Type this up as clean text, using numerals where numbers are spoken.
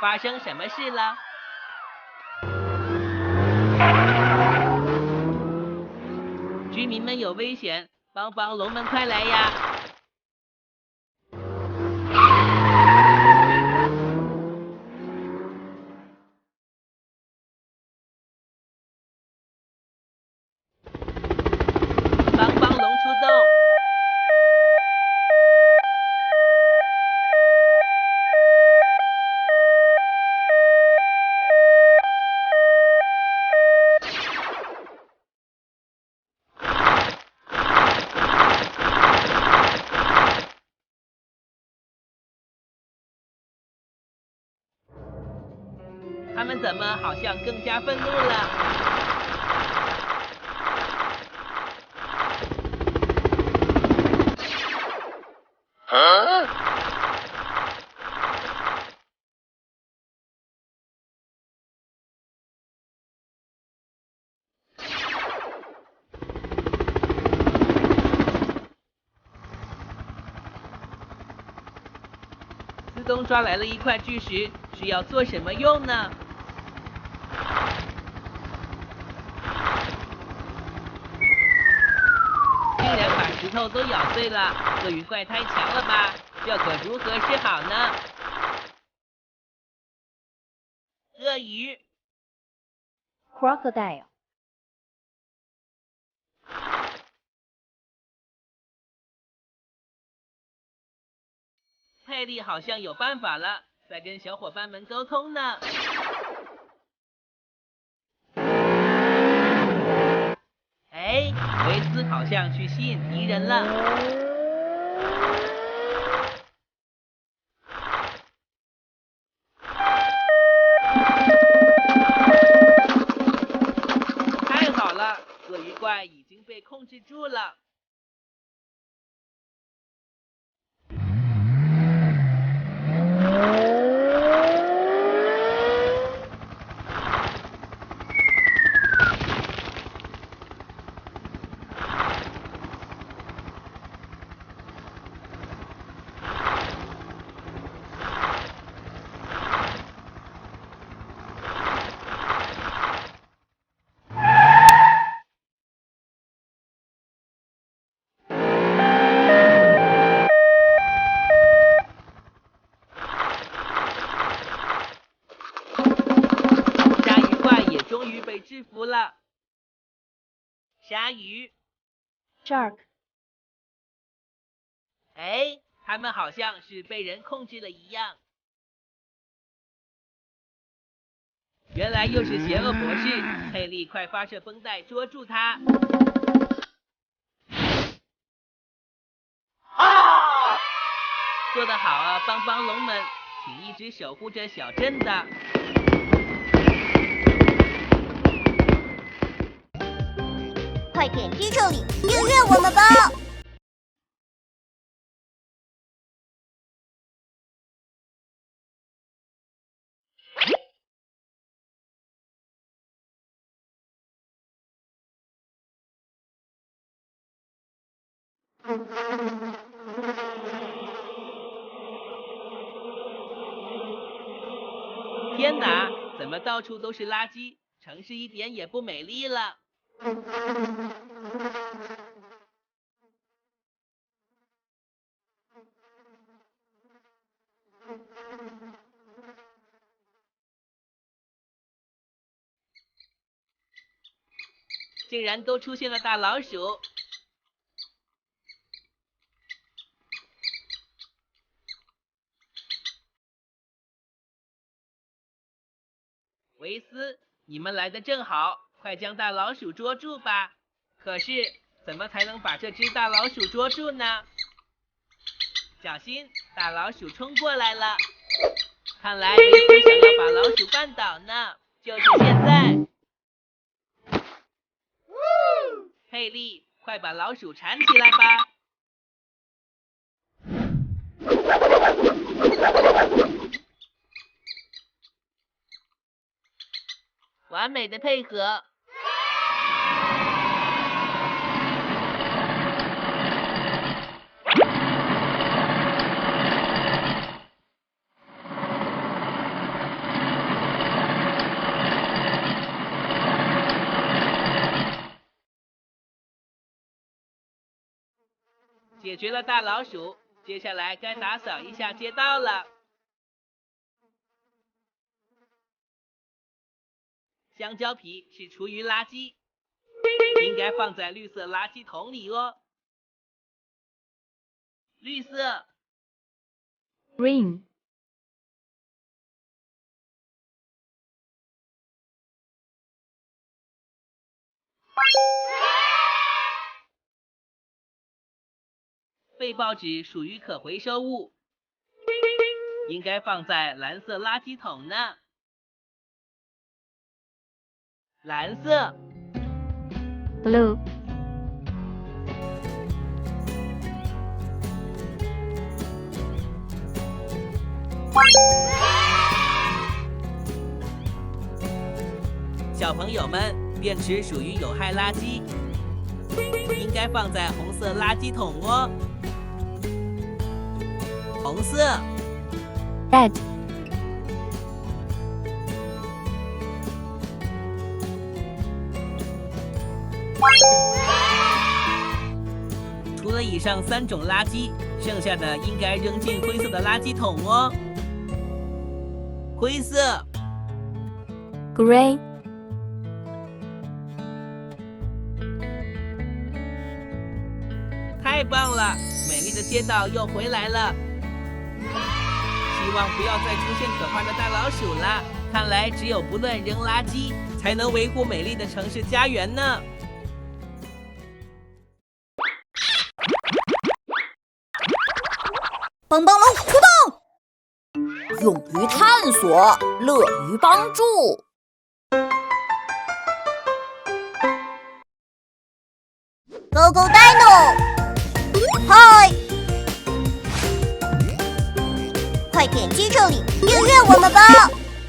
发生什么事了？居民们有危险，帮帮龙们快来呀！帮帮龙出动！他们怎么好像更加愤怒了？斯东抓来了一块巨石，是要做什么用呢？竟然把石头都咬碎了，鳄鱼怪太强了吧？这可如何是好呢？鳄鱼 crocodile, 佩利好像有办法了，在跟小伙伴们沟通呢。哎，维斯好像去吸引敌人了。太好了，鳄鱼怪已经被控制住了。终于被制服了。鲨鱼 shark, 哎，他们好像是被人控制了一样。原来又是邪恶博士，佩利快发射绷带捉住他！做得好啊，帮帮龙们，请一直守护着小镇的。快点击这里订阅我们吧！天哪，怎么到处都是垃圾？城市一点也不美丽了。竟然都出现了大老鼠！维斯，你们来的正好，快将大老鼠捉住吧！可是，怎么才能把这只大老鼠捉住呢？小心，大老鼠冲过来了！看来维斯想要把老鼠绊倒呢，就是现在！佩利，快把老鼠缠起来吧！完美的配合。解决了大老鼠，接下来该打扫一下街道了。香蕉皮是厨余垃圾，应该放在绿色垃圾桶里哦。绿色 green, 废报纸属于可回收物，应该放在蓝色垃圾桶呢。蓝色 blue, 小朋友们，电池属于有害垃圾，应该放在红色垃圾桶哦。红色 red, 除了以上3种垃圾，剩下的应该扔进灰色的垃圾桶哦。灰色 gray, 太棒了，美丽的街道又回来了。希望不要再出现可怕的大老鼠啦！看来只有不乱扔垃圾，才能维护美丽的城市家园呢。蹦蹦龙出动，勇于探索，乐于帮助。Go Go Dino， 嗨！快点击这里订阅我们吧。